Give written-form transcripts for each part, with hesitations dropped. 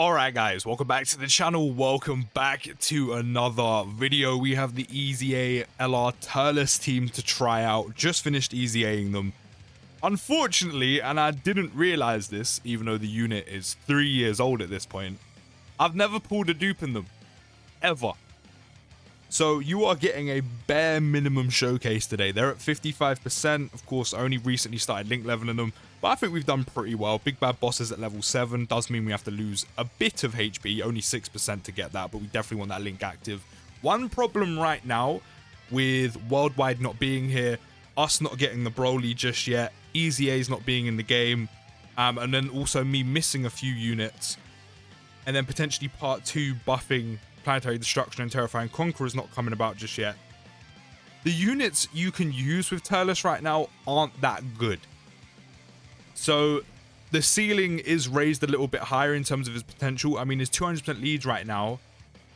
Alright guys, welcome back to the channel, welcome back to another video. We have the EZA LR Turles team to try out, just finished EZAing them. Unfortunately, and I didn't realize this, even though the unit is 3 years old at this point, I've never pulled a dupe in them, ever. So you are getting a bare minimum showcase today. They're at 55%. Of course, I only recently started link leveling them, but I think we've done pretty well. Big Bad Bosses at level 7 does mean we have to lose a bit of HP, only 6% to get that, but we definitely want that link active. One problem right now with Worldwide not being here, us not getting the Broly just yet, EZA's not being in the game, and then also me missing a few units, and then potentially part 2 buffing Planetary Destruction and Terrifying Conquerors not coming about just yet. The units you can use with Turles right now aren't that good. So the ceiling is raised a little bit higher in terms of his potential. I mean, his 200% leads right now.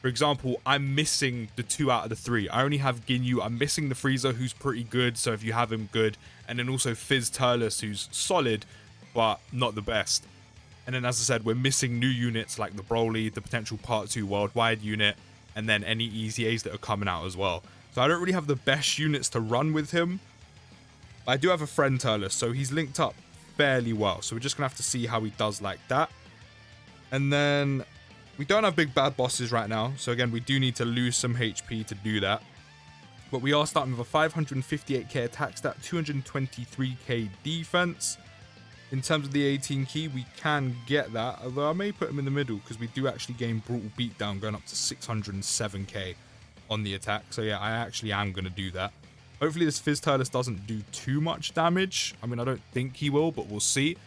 For example, I'm missing the 2 out of the 3. I only have Ginyu. I'm missing the Frieza, who's pretty good. So if you have him, good. And then also Fizz Turles, who's solid, but not the best. And then, as I said, we're missing new units like the Broly, the potential Part 2 Worldwide unit, and then any EZAs that are coming out as well. So I don't really have the best units to run with him. I do have a friend Turles, so he's linked up fairly well. So we're just going to have to see how he does like that. And then we don't have big bad bosses right now. So again, we do need to lose some HP to do that. But we are starting with a 558k attack stat, 223k defense. In terms of the 18 key, we can get that, although I may put him in the middle because we do actually gain Brutal Beatdown going up to 607k on the attack. So yeah, I actually am going to do that. Hopefully this Fizz Turles doesn't do too much damage. I mean, I don't think he will, but we'll see.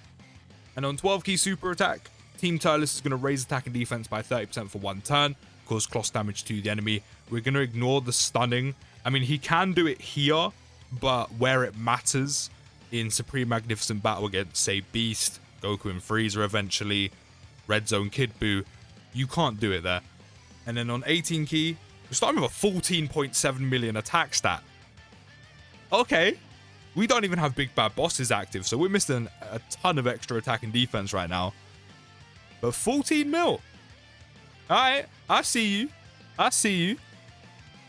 And on 12 key super attack, Team Turles is going to raise attack and defense by 30% for 1 turn, cause cross damage to the enemy. We're going to ignore the stunning. I mean, he can do it here, but where it matters, in Supreme Magnificent Battle against, say, Beast, Goku and Frieza eventually, Red Zone Kid Buu, you can't do it there. And then on 18 key, we're starting with a 14.7 million attack stat. Okay, we don't even have Big Bad Bosses active, so we're missing a ton of extra attack and defense right now. But 14 mil. Alright, I see you. I see you.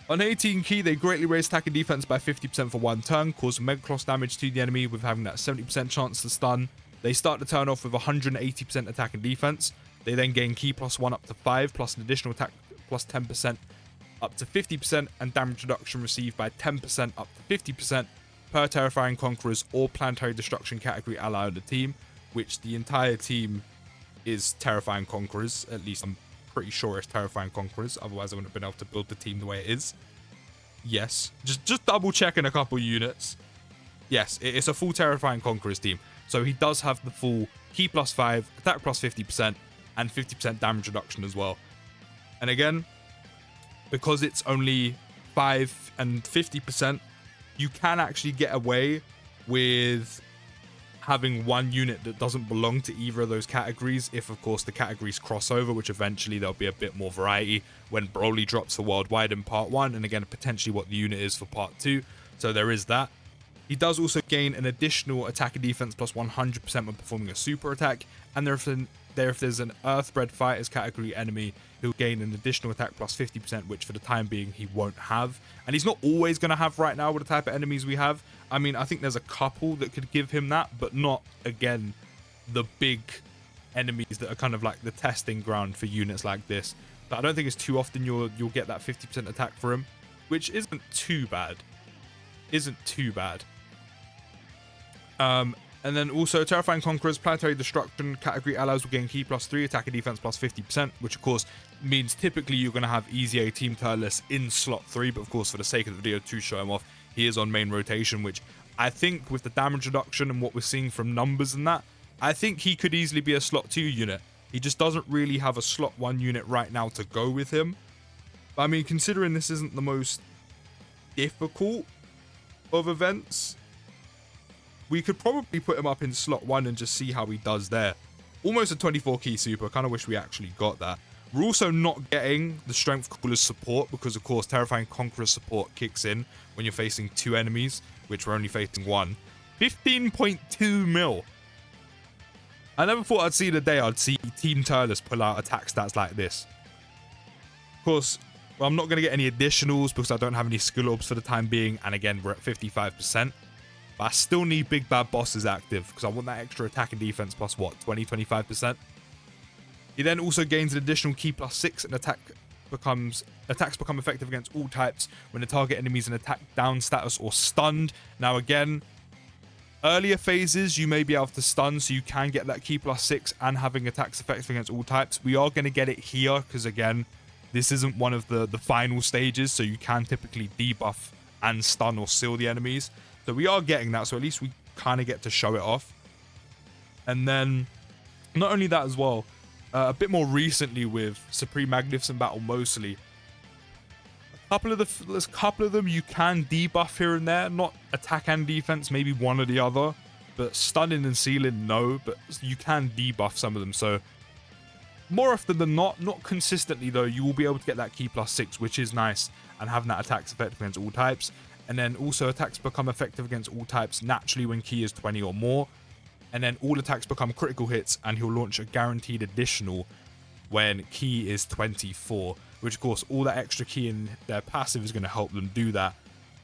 On 18 key, they greatly raise attack and defense by 50% for 1 turn, cause Mega Cross damage to the enemy with having that 70% chance to stun. They start the turn off with 180% attack and defense. They then gain key +1 up to 5, plus an additional attack plus 10% up to 50%, and damage reduction received by 10% up to 50% per Terrifying Conquerors or Planetary Destruction category ally on the team, which the entire team is Terrifying Conquerors. At least I'm pretty sure it's Terrifying Conquerors, otherwise I wouldn't have been able to build the team the way it is. Yes, just double checking a couple units. Yes, it's a full Terrifying Conquerors team, so he does have the full key +5, attack +50%, and 50% damage reduction as well. And again, because it's only 5 and 50%, you can actually get away with having one unit that doesn't belong to either of those categories, if of course the categories cross over, which eventually there'll be a bit more variety when Broly drops for Worldwide in part 1, and again potentially what the unit is for part 2, so there is that. He does also gain an additional attack and defense plus 100% when performing a super attack, and if there's an Earthbred Fighters category enemy, he'll gain an additional attack plus 50%, which for the time being he won't have. And he's not always going to have right now with the type of enemies we have. I mean, I think there's a couple that could give him that, but not, again, the big enemies that are kind of like the testing ground for units like this. But I don't think it's too often you'll get that 50% attack for him, which isn't too bad. Isn't too bad. And then also Terrifying Conquerors, Planetary Destruction category allies will gain key +3, attack and defense plus 50%, which of course means typically you're going to have EZA Team Turles in slot 3, but of course for the sake of the video to show him off, he is on main rotation, which I think with the damage reduction and what we're seeing from numbers and that, I think he could easily be a slot 2 unit. He just doesn't really have a slot 1 unit right now to go with him. But I mean, considering this isn't the most difficult of events, we could probably put him up in slot 1 and just see how he does there. Almost a 24 key super. I kind of wish we actually got that. We're also not getting the Strength Cooler's support because, of course, Terrifying Conqueror's support kicks in when you're facing 2 enemies, which we're only facing 1. 15.2 mil. I never thought I'd see the day I'd see Team Turles pull out attack stats like this. Of course, well, I'm not going to get any additionals because I don't have any skill orbs for the time being. And again, we're at 55%. But I still need Big Bad Bosses active because I want that extra attack and defense plus what, 20-25%. He then also gains an additional key +6 and attacks become effective against all types when the target enemy is in attack down status or stunned. Now again, earlier phases you may be able to stun, so you can get that key +6 and having attacks effective against all types. We are going to get it here because again, this isn't one of the final stages, so you can typically debuff and stun or seal the enemies. So we are getting that, so at least we kind of get to show it off. And then not only that as well, a bit more recently with Supreme Magnificent Battle mostly, there's a couple of them you can debuff here and there, not attack and defense, maybe one or the other, but stunning and sealing, no, but you can debuff some of them. So more often than not consistently though, you will be able to get that key +6, which is nice, and having that attacks effective against all types. And then also attacks become effective against all types naturally when key is 20 or more. And then all attacks become critical hits, and he'll launch a guaranteed additional when key is 24, which of course all that extra key in their passive is going to help them do that.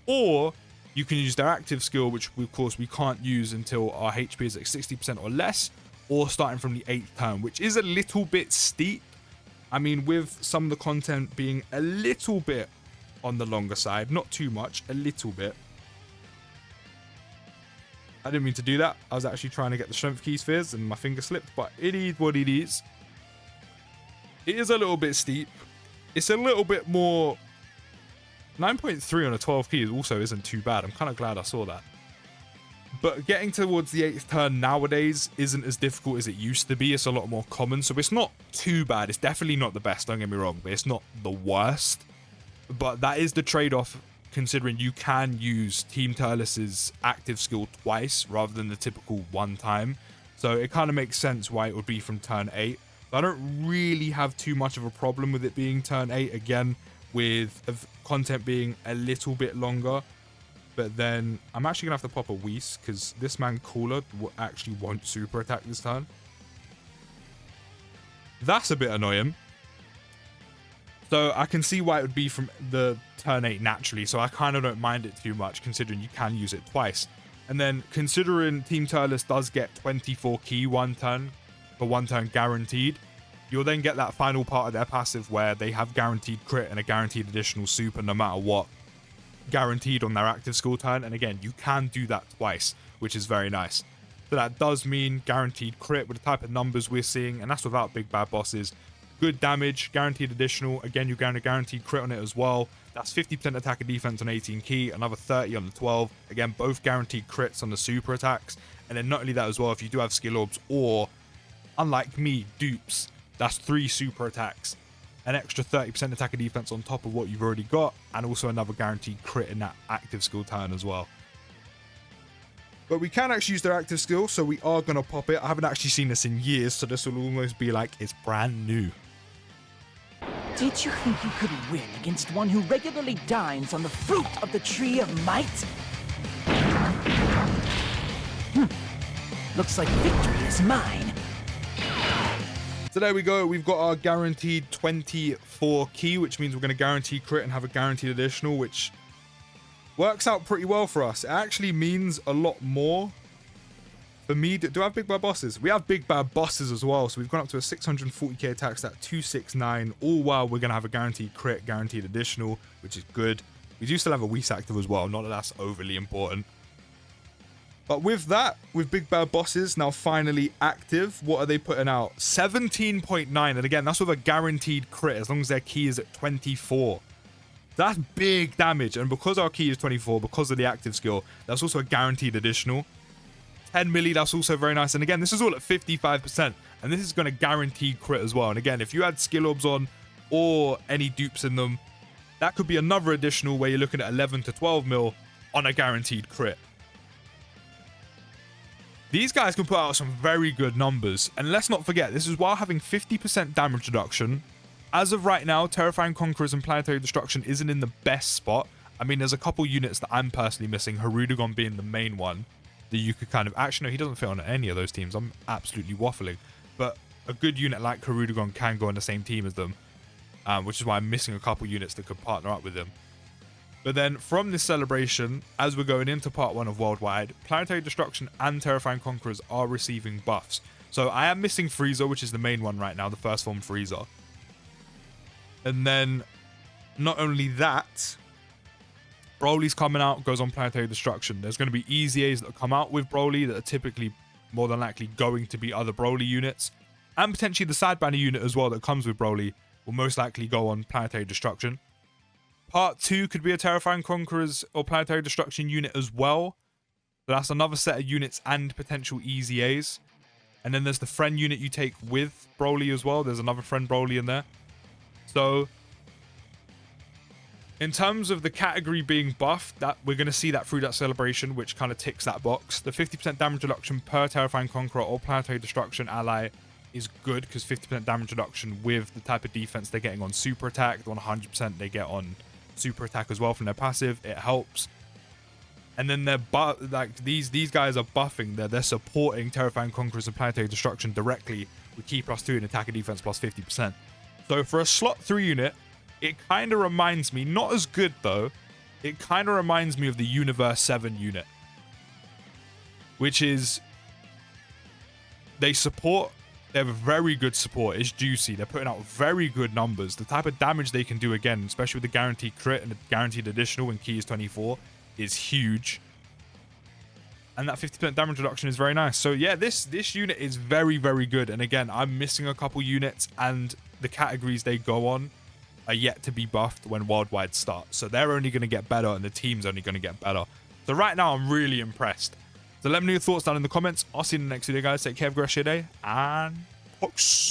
Or you can use their active skill, which of course we can't use until our HP is at 60% or less, or starting from the 8th turn, which is a little bit steep. I mean, with some of the content being a little bit on the longer side, not too much, a little bit. I didn't mean to do that. I was actually trying to get the strength key spheres and my finger slipped, but it is what it is. It is a little bit steep. It's a little bit more... 9.3 on a 12 key also isn't too bad. I'm kind of glad I saw that. But getting towards the 8th turn nowadays isn't as difficult as it used to be. It's a lot more common, so it's not too bad. It's definitely not the best, don't get me wrong, but it's not the worst. But that is the trade-off, considering you can use Team Turles' active skill twice rather than the typical one time. So it kind of makes sense why it would be from turn 8. But I don't really have too much of a problem with it being turn 8, again, with content being a little bit longer. But then I'm actually going to have to pop a Whis, because this man Cooler actually won't super attack this turn. That's a bit annoying. So I can see why it would be from the turn 8 naturally, so I kind of don't mind it too much, considering you can use it twice. And then considering Team Turles does get 24 key one turn, for one turn guaranteed, you'll then get that final part of their passive where they have guaranteed crit and a guaranteed additional super no matter what, guaranteed on their active skill turn. And again, you can do that twice, which is very nice. So that does mean guaranteed crit with the type of numbers we're seeing, and that's without Big Bad Bosses. Good damage, guaranteed additional. Again, you're getting a guaranteed crit on it as well. That's 50% attack and defense on 18 key, another 30 on the 12. Again, both guaranteed crits on the super attacks. And then not only that as well, if you do have skill orbs or, unlike me, dupes, that's 3 super attacks. An extra 30% attack and defense on top of what you've already got, and also another guaranteed crit in that active skill turn as well. But we can actually use their active skill, so we are going to pop it. I haven't actually seen this in years, so this will almost be like it's brand new. Did you think you could win against one who regularly dines on the fruit of the tree of might? Looks like victory is mine. So there we go. We've got our guaranteed 24 key, which means we're going to guarantee crit and have a guaranteed additional, which works out pretty well for us. It actually means a lot more for me. Do I have Big Bad Bosses? We have Big Bad Bosses as well. So we've gone up to a 640k attack stat, 269. All while we're going to have a guaranteed crit, guaranteed additional, which is good. We do still have a Whis active as well. Not that that's overly important. But with that, with Big Bad Bosses now finally active, what are they putting out? 17.9. And again, that's with a guaranteed crit as long as their key is at 24. That's big damage. And because our key is 24, because of the active skill, that's also a guaranteed additional. 10 milli, that's also very nice. And again, this is all at 55%. And this is going to guarantee crit as well. And again, if you had skill orbs on or any dupes in them, that could be another additional where you're looking at 11 to 12 mil on a guaranteed crit. These guys can put out some very good numbers. And let's not forget, this is while having 50% damage reduction. As of right now, Terrifying Conquerors and Planetary Destruction isn't in the best spot. I mean, there's a couple units that I'm personally missing, Harudagon being the main one. that you could kind of... Actually, no, he doesn't fit on any of those teams. I'm absolutely waffling. But a good unit like Karudagon can go on the same team as them, which is why I'm missing a couple units that could partner up with him. But then from this celebration, as we're going into part 1 of Worldwide, Planetary Destruction and Terrifying Conquerors are receiving buffs. So I am missing Frieza, which is the main one right now, the first form Frieza. And then not only that, Broly's coming out, goes on Planetary Destruction. There's going to be EZAs that come out with Broly that are typically more than likely going to be other Broly units. And potentially the Sad Banner unit as well that comes with Broly will most likely go on Planetary Destruction. Part 2 could be a Terrifying Conquerors or Planetary Destruction unit as well. So that's another set of units and potential EZAs. And then there's the friend unit you take with Broly as well. There's another friend Broly in there. So in terms of the category being buffed, that we're going to see that through that celebration, which kind of ticks that box. The 50% damage reduction per Terrifying Conqueror or Planetary Destruction ally is good because 50% damage reduction with the type of defense they're getting on super attack, the 100% they get on super attack as well from their passive, it helps. And then they're like these guys are buffing, they're supporting Terrifying Conquerors and Planetary Destruction directly with key +2 and attack and defense +50%. So for a slot 3 unit, it kind of reminds me, not as good though, it kind of reminds me of the Universe 7 unit, which is they have a very good support. It's juicy. They're putting out very good numbers. The type of damage they can do, again, especially with the guaranteed crit and the guaranteed additional when key is 24, is huge. And that 50% damage reduction is very nice. So yeah, this unit is very, very good. And again, I'm missing a couple units, and the categories they go on are yet to be buffed when Worldwide starts. So they're only going to get better, and the team's only going to get better. So right now, I'm really impressed. So let me know your thoughts down in the comments. I'll see you in the next video, guys. Take care, have a great rest of your day, and peace.